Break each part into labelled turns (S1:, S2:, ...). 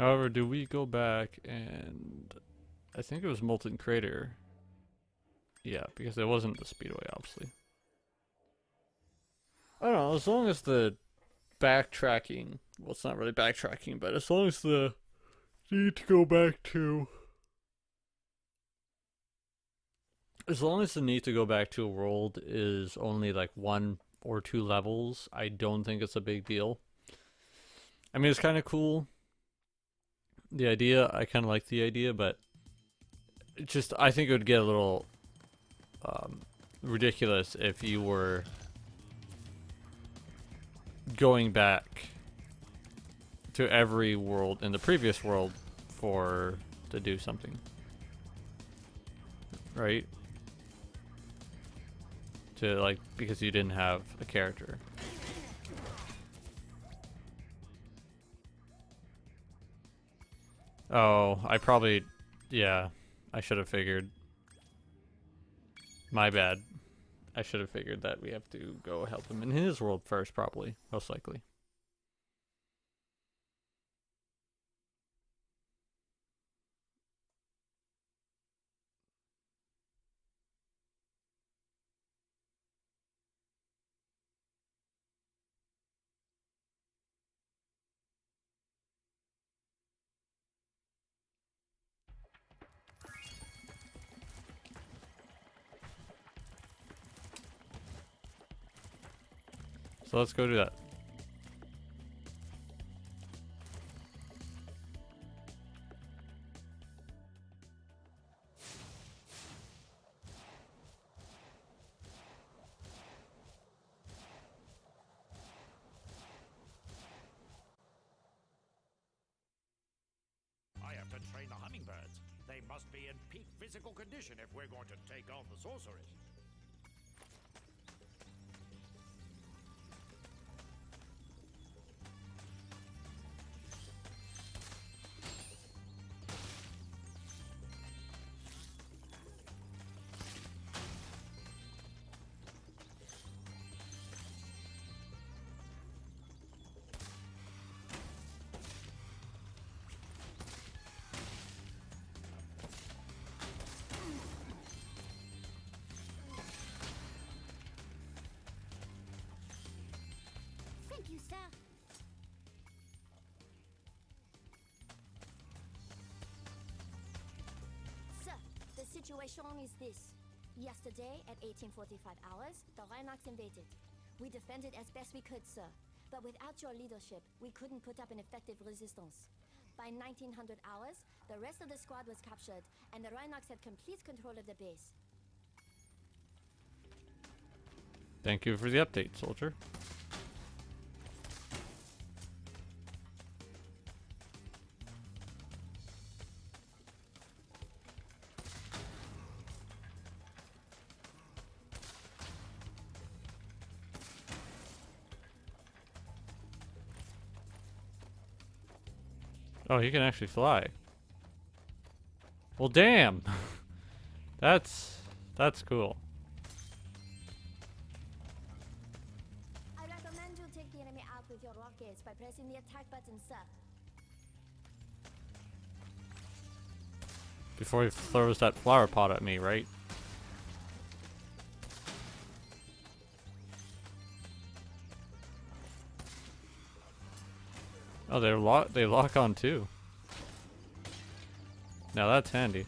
S1: However, do we go back and I think it was Molten Crater. Yeah, because it wasn't the Speedway, obviously. I don't know, as long as the backtracking, well, it's not really backtracking, but as long as the need to go back to, as long as the need to go back to a world is only like 1 or 2 levels, I don't think it's a big deal. I mean, it's kind of cool. The idea, I kind of like the idea, but it just, I think it would get a little ridiculous if you were going back to every world in the previous world to do something, right? To like, because you didn't have a character. Oh, yeah, I should have figured. My bad. I should have figured that we have to go help him in his world first, probably, most likely. So let's go do that.
S2: I have to train the hummingbirds. They must be in peak physical condition if we're going to take on the sorceress.
S3: Thank you, sir. Sir, the situation is this. Yesterday, at 1845 hours, the Rhinox invaded. We defended as best we could, sir. But without your leadership, we couldn't put up an effective resistance. By 1900 hours, the rest of the squad was captured, and the Rhinox had complete control of the base.
S1: Thank you for the update, soldier. Oh, he can actually fly. Well, damn. That's cool.
S3: I recommend you take the enemy out with your rockets by pressing the attack button, sir.
S1: Before he throws that flower pot at me, right? Oh, they lock on too. Now that's handy.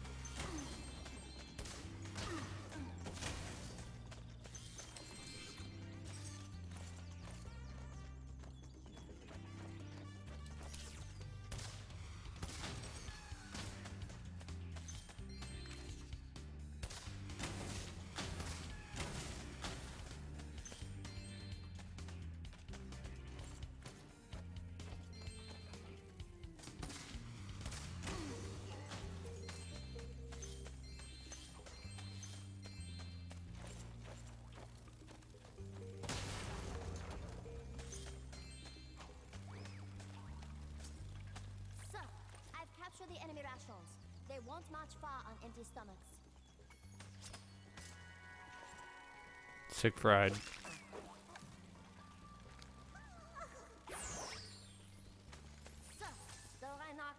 S3: Sir, I've captured the enemy rations. They won't march far on empty stomachs.
S1: Sick fried.
S3: Sir, the Rhinox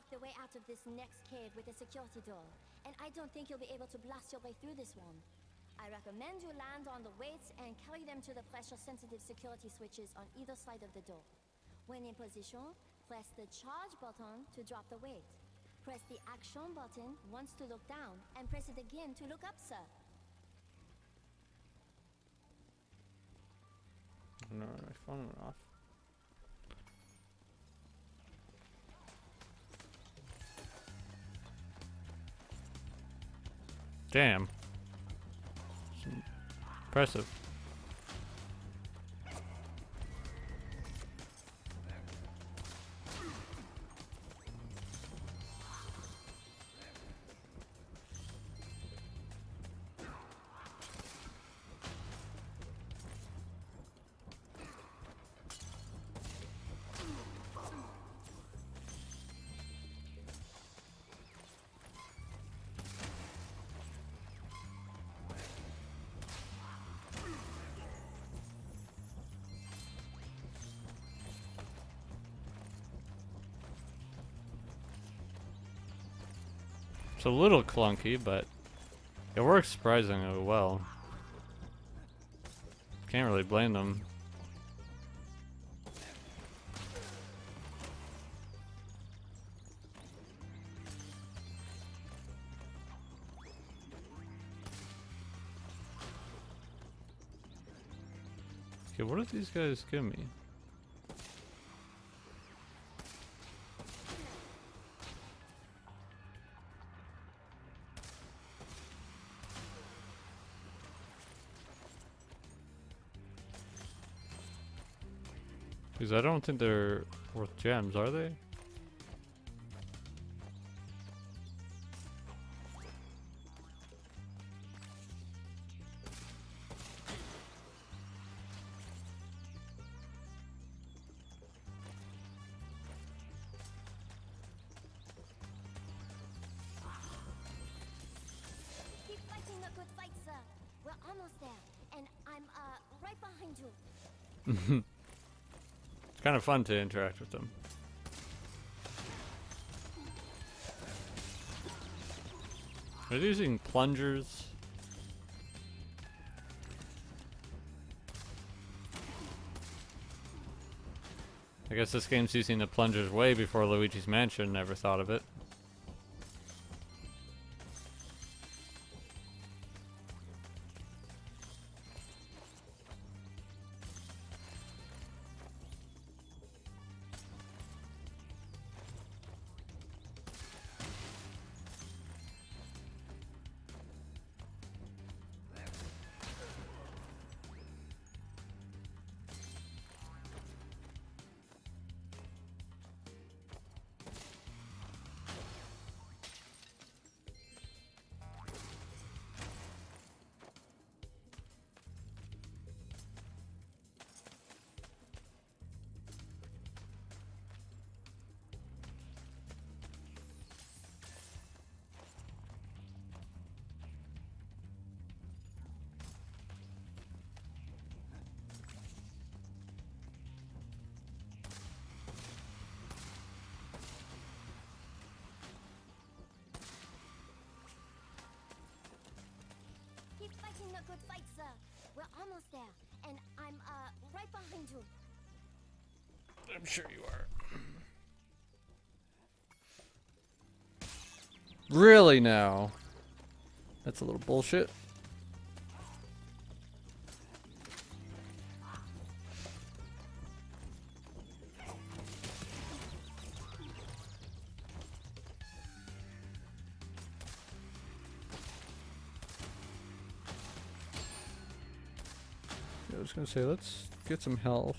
S3: block the way out of this next cave with a security door, and I don't think you'll be able to blast your way through this one. I recommend you land on the weights and carry them to the pressure-sensitive security switches on either side of the door. When in position, press the charge button to drop the weight. Press the action button once to look down, and press it again to look up, sir.
S1: No, my phone went off. Damn. Impressive. It's a little clunky, but it works surprisingly well. Can't really blame them. Okay, what did these guys give me? Because I don't think they're worth gems, are they?
S3: Keep fighting a good fight, sir. We're almost there, and I'm right behind you.
S1: It's kind of fun to interact with them. Are they using plungers? I guess this game's using the plungers way before Luigi's Mansion. Never thought of it.
S3: Keep fighting a good fight, sir. We're almost there, and I'm right behind you.
S1: I'm sure you are. Really now? That's a little bullshit. I was gonna say, let's get some health.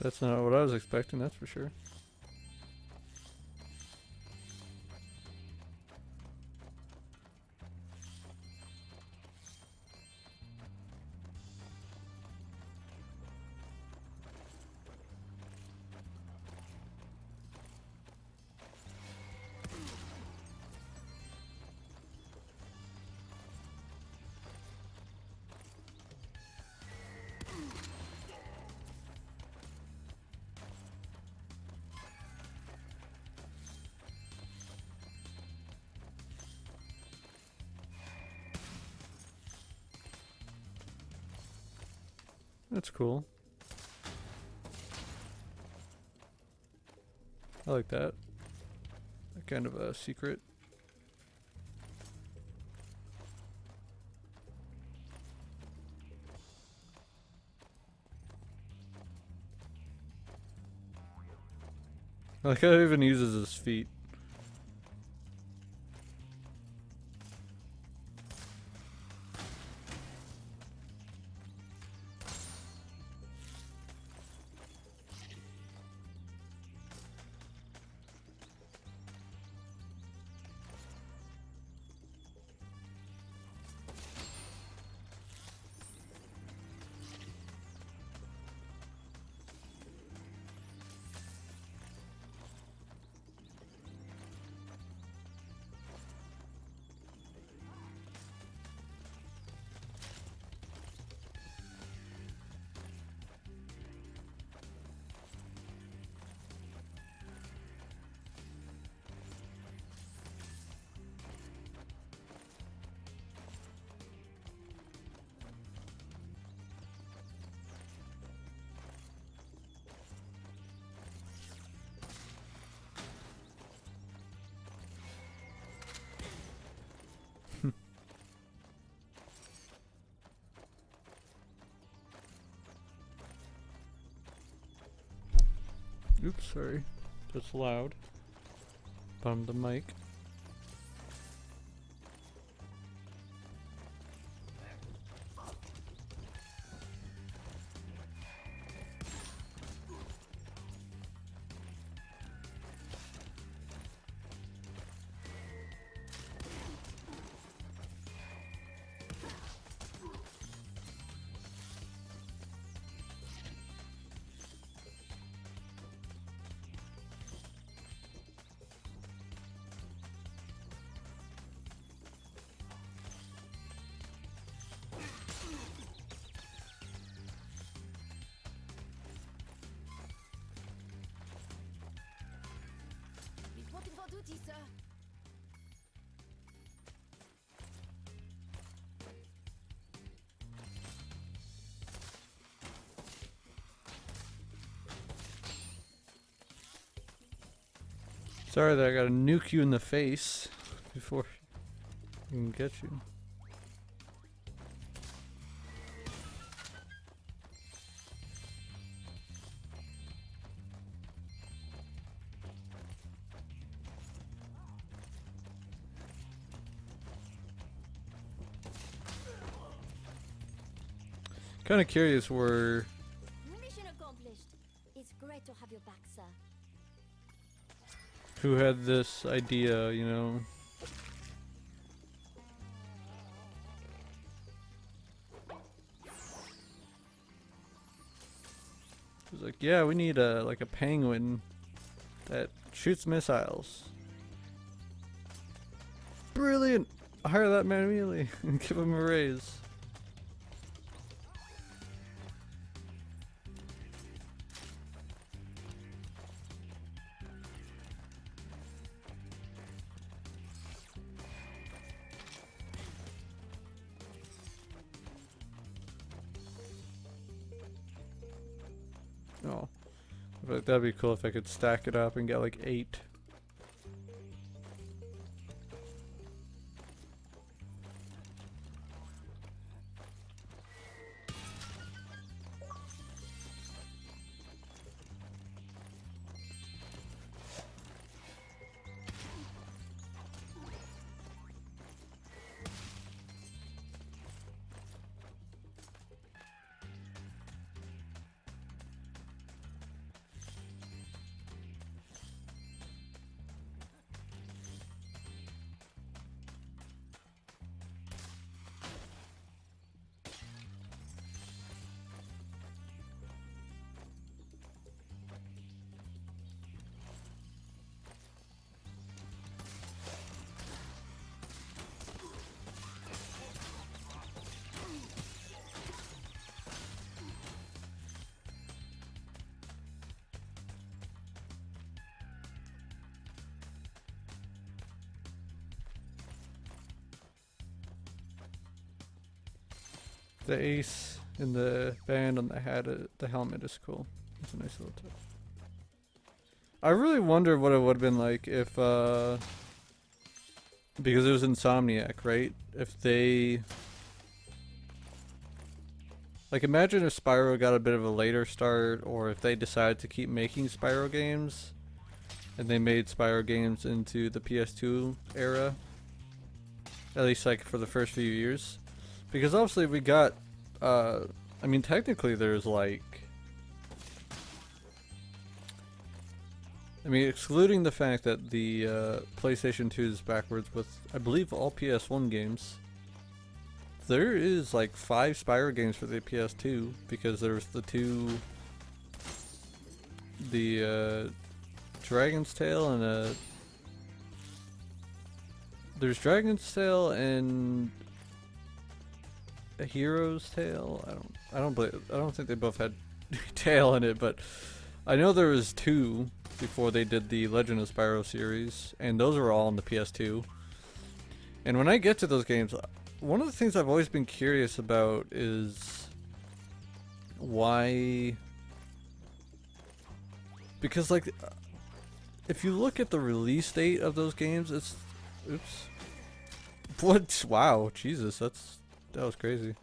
S1: That's not what I was expecting, that's for sure. That's cool. I like that. That kind of a secret. I like how he even uses his feet. Oops, sorry. That's loud. Bummed the mic.
S3: Reporting for duty, sir.
S1: Sorry that I gotta nuke you in the face before I can get you. Kind of curious where
S3: Mission accomplished. It's great to have you back, sir.
S1: who had this idea, you know. It was like, yeah, we need a like a penguin that shoots missiles. Brilliant! Hire that man immediately and give him a raise. Oh, but that'd be cool if I could stack it up and get like 8. The ace in the band on the hat, the helmet is cool. It's a nice little touch. I really wonder what it would have been like if, because it was Insomniac, right? If they, like, imagine if Spyro got a bit of a later start, or if they decided to keep making Spyro games, and they made Spyro games into the PS2 era, at least like for the first few years, because obviously we got, I mean, technically there's like, I mean, excluding the fact that the PlayStation 2 is backwards with, I believe, all PS1 games, there is like 5 Spyro games for the PS2, because there's the two, the Dragon's Tail and there's Dragon's Tail and a Hero's Tail. I don't think they both had tail in it, but I know there was 2 before they did the Legend of Spyro series, and those are all on the PS2. And when I get to those games, one of the things I've always been curious about is why, because like, if you look at the release date of those games, it's, oops, what, wow, Jesus, that was crazy.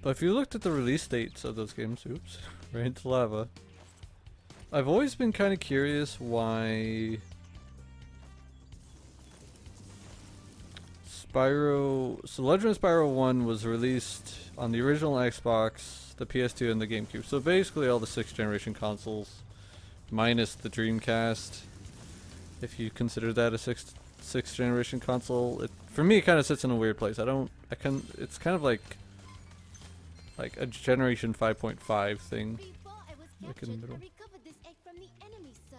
S1: But if you looked at the release dates of those games, oops, right into lava. I've always been kind of curious why Spyro, so Legend of Spyro 1 was released on the original Xbox, the PS2, and the GameCube. So basically all the 6th generation consoles, minus the Dreamcast, if you consider that a sixth generation console. For me, it kind of sits in a weird place. It's kind of like a Generation 5.5 thing.
S3: Before I was
S1: Like in the
S3: captured,
S1: middle.
S3: I recovered this egg from the enemy, sir.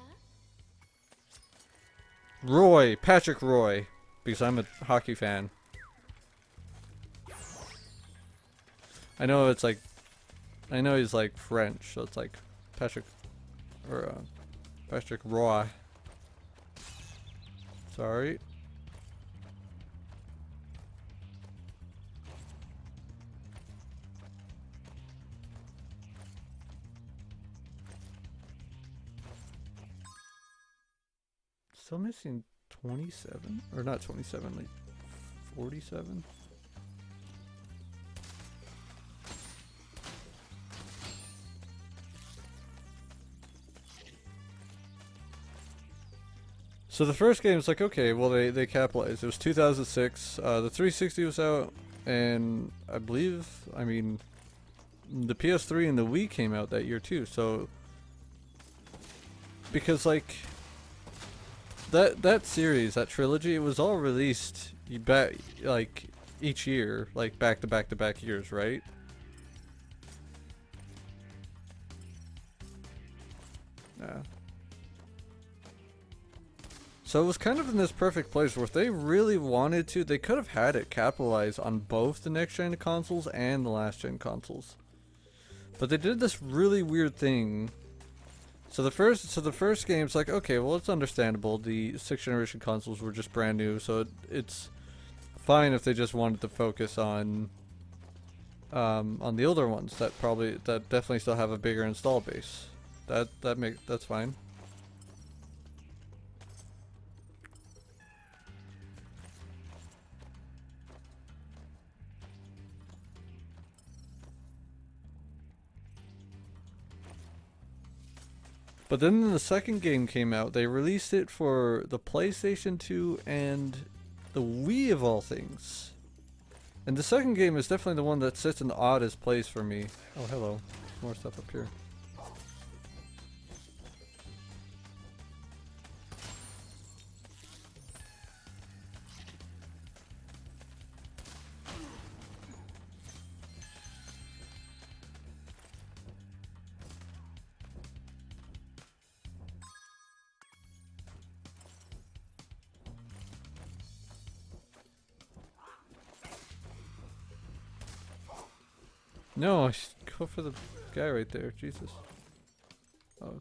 S1: Roy, Patrick Roy, because I'm a hockey fan. I know it's like, I know he's like French, so it's like Patrick, or Patrick Roy. Sorry. Still missing 27? Or not 27, like 47? So the first game is like, okay, well they capitalized. It was 2006, the 360 was out, and I believe, I mean, the PS3 and the Wii came out that year too, so, because like, that series, that trilogy, it was all released like each year, like back to back to back years, right? Yeah. So it was kind of in this perfect place where if they really wanted to, they could have had it capitalize on both the next gen consoles and the last gen consoles. But they did this really weird thing. So the first game's like, okay, well, it's understandable. The 6th generation consoles were just brand new, so it's fine if they just wanted to focus on the older ones that definitely still have a bigger install base. That's fine. But then when the second game came out, they released it for the PlayStation 2 and the Wii of all things. And the second game is definitely the one that sits in the oddest place for me. Oh, hello. More stuff up here. No, I should go for the guy right there. Jesus. Oh.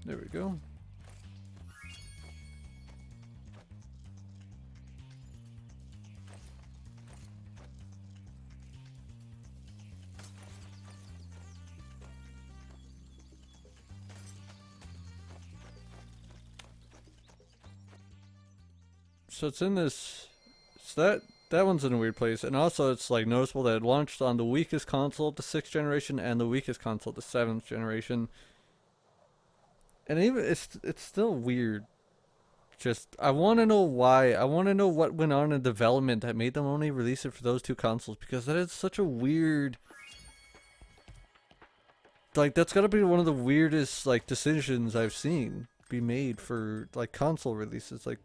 S1: There we go. So it's in this. So that one's in a weird place, and also it's like noticeable that it launched on the weakest console of the 6th generation and the weakest console of the 7th generation. And even it's still weird. Just I want to know why. I want to know what went on in development that made them only release it for those two consoles, because that is such a weird. Like that's gotta be one of the weirdest like decisions I've seen be made for like console releases. Like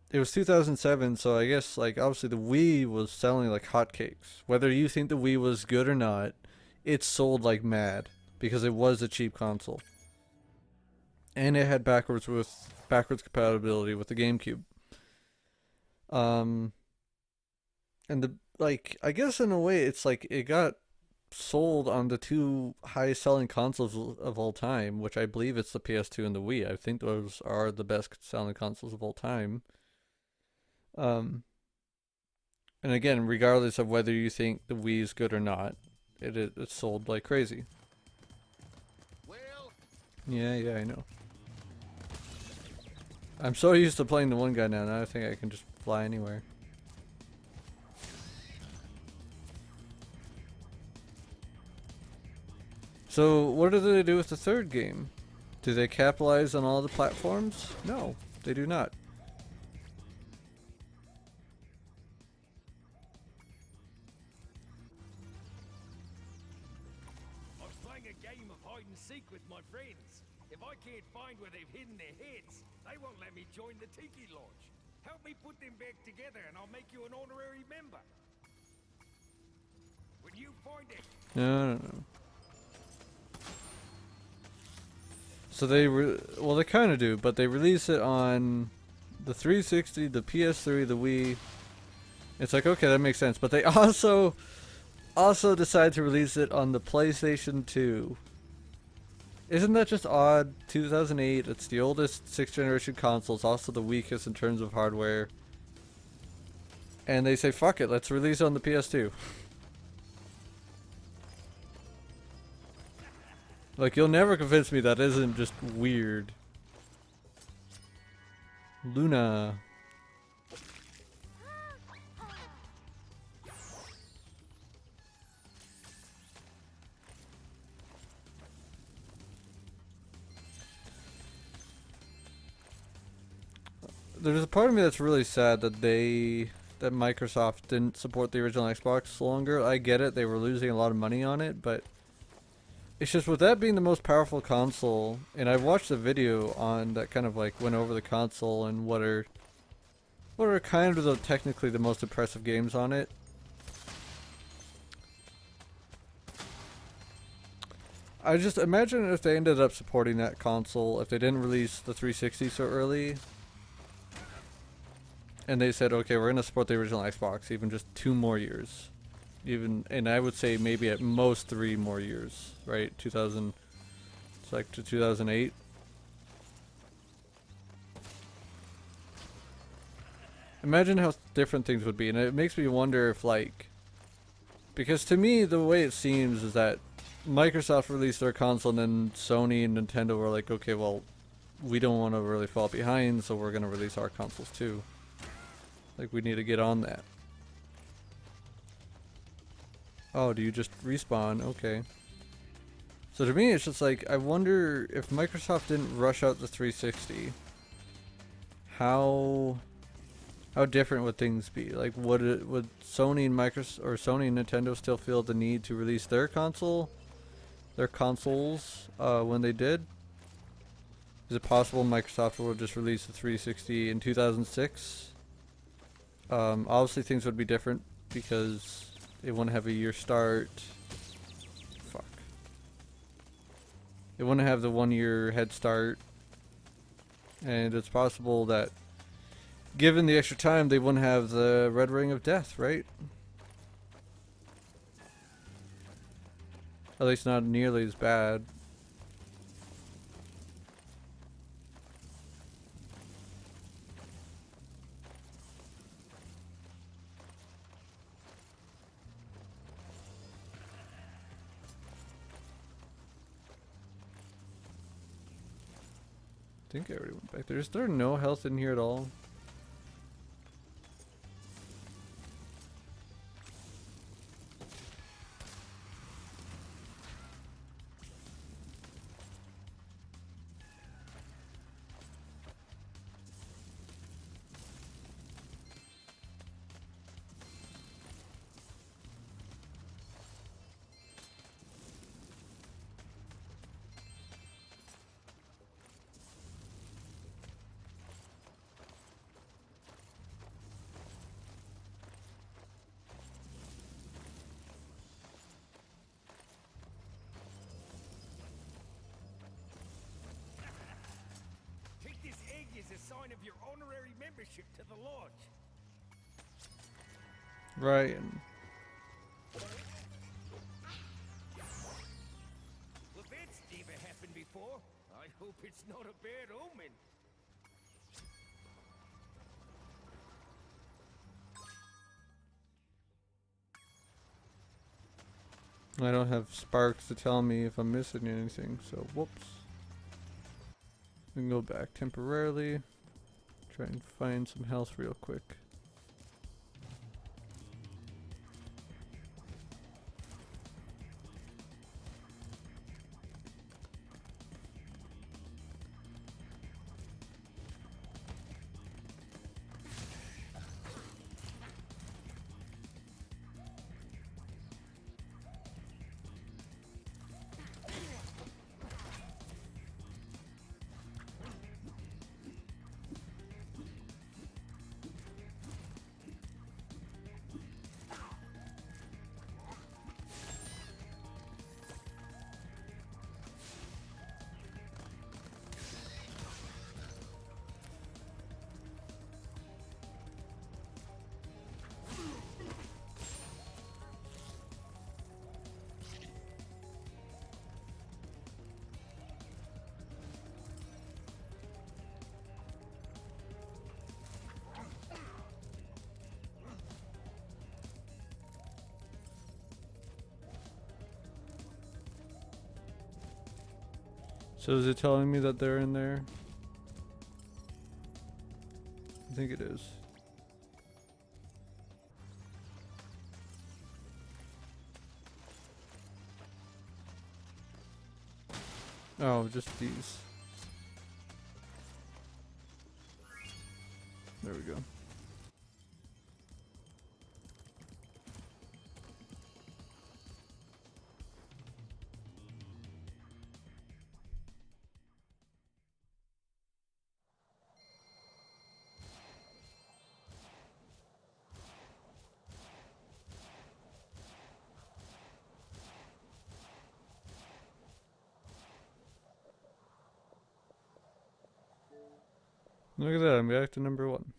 S1: it was 2007, so I guess like obviously the Wii was selling like hotcakes. Whether you think the Wii was good or not, it sold like mad because it was a cheap console. And it had backwards compatibility with the GameCube. And the like I guess in a way it's like it got sold on the two highest selling consoles of all time, which I believe it's the PS2 and the Wii. I think those are the best selling consoles of all time. And again, regardless of whether you think the Wii is good or not, it's sold like crazy.
S2: Well,
S1: Yeah, I know. I'm so used to playing the one guy now I think I can just fly anywhere. So, what do they do with the third game? Do they capitalize on all the platforms? No, they do not.
S2: I was playing a game of hide and seek with my friends. If I can't find where they've hidden their heads, they won't let me join the Tiki Lodge. Help me put them back together and I'll make you an honorary member. When you find it.
S1: No. So well they kind of do, but they release it on the 360, the PS3, the Wii. It's like, okay, that makes sense, but they also decide to release it on the PlayStation 2. Isn't that just odd? 2008, it's the oldest 6th generation console, it's also the weakest in terms of hardware. And they say, fuck it, let's release it on the PS2. Like, you'll never convince me that isn't just weird. Luna. There's a part of me that's really sad that that Microsoft didn't support the original Xbox longer. I get it, they were losing a lot of money on it, but it's just with that being the most powerful console, and I watched a video on that kind of like went over the console and what are kind of technically the most impressive games on it. I just imagine if they ended up supporting that console, if they didn't release the 360 so early, and they said, okay, we're gonna support the original Xbox, even just 2 more years. And I would say maybe at most 3 more years, right? 2000, it's like to 2008. Imagine how different things would be, and it makes me wonder if like, because to me the way it seems is that Microsoft released their console and then Sony and Nintendo were like, okay, well, we don't want to really fall behind, so we're gonna release our consoles too. Like we need to get on that. Oh, do you just respawn? Okay. So to me, it's just like, I wonder if Microsoft didn't rush out the 360, how different would things be? Like, would Sony and Sony and Nintendo still feel the need to release their consoles, when they did? Is it possible Microsoft will just release the 360 in 2006? Obviously things would be different because it wouldn't have a year start. Fuck. They wouldn't have the 1 year head start. And it's possible that given the extra time, they wouldn't have the Red Ring of Death, right? At least not nearly as bad. I think I already went back there. Is there no health in here at all?
S2: Take this egg as a sign of your honorary membership to the lodge.
S1: Right. And
S2: Well, that's never happened before. I hope it's not a bad omen.
S1: I don't have sparks to tell me if I'm missing anything, so whoops. We can go back temporarily. Try and find some health real quick. So is it telling me that they're in there? I think it is. Oh, just these. There we go. Look at that, I'm back to number 1.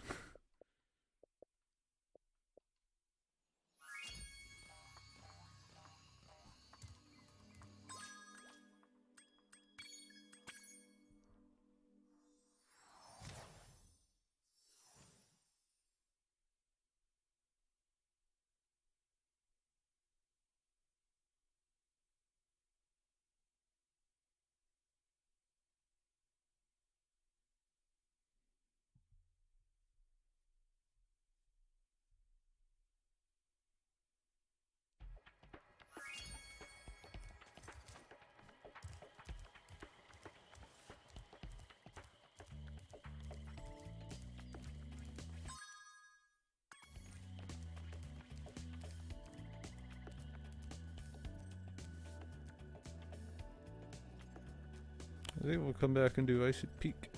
S1: I think we'll come back and do Icy Peak.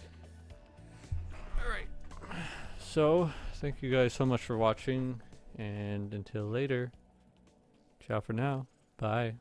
S1: Alright. So, thank you guys so much for watching, and until later, ciao for now. Bye.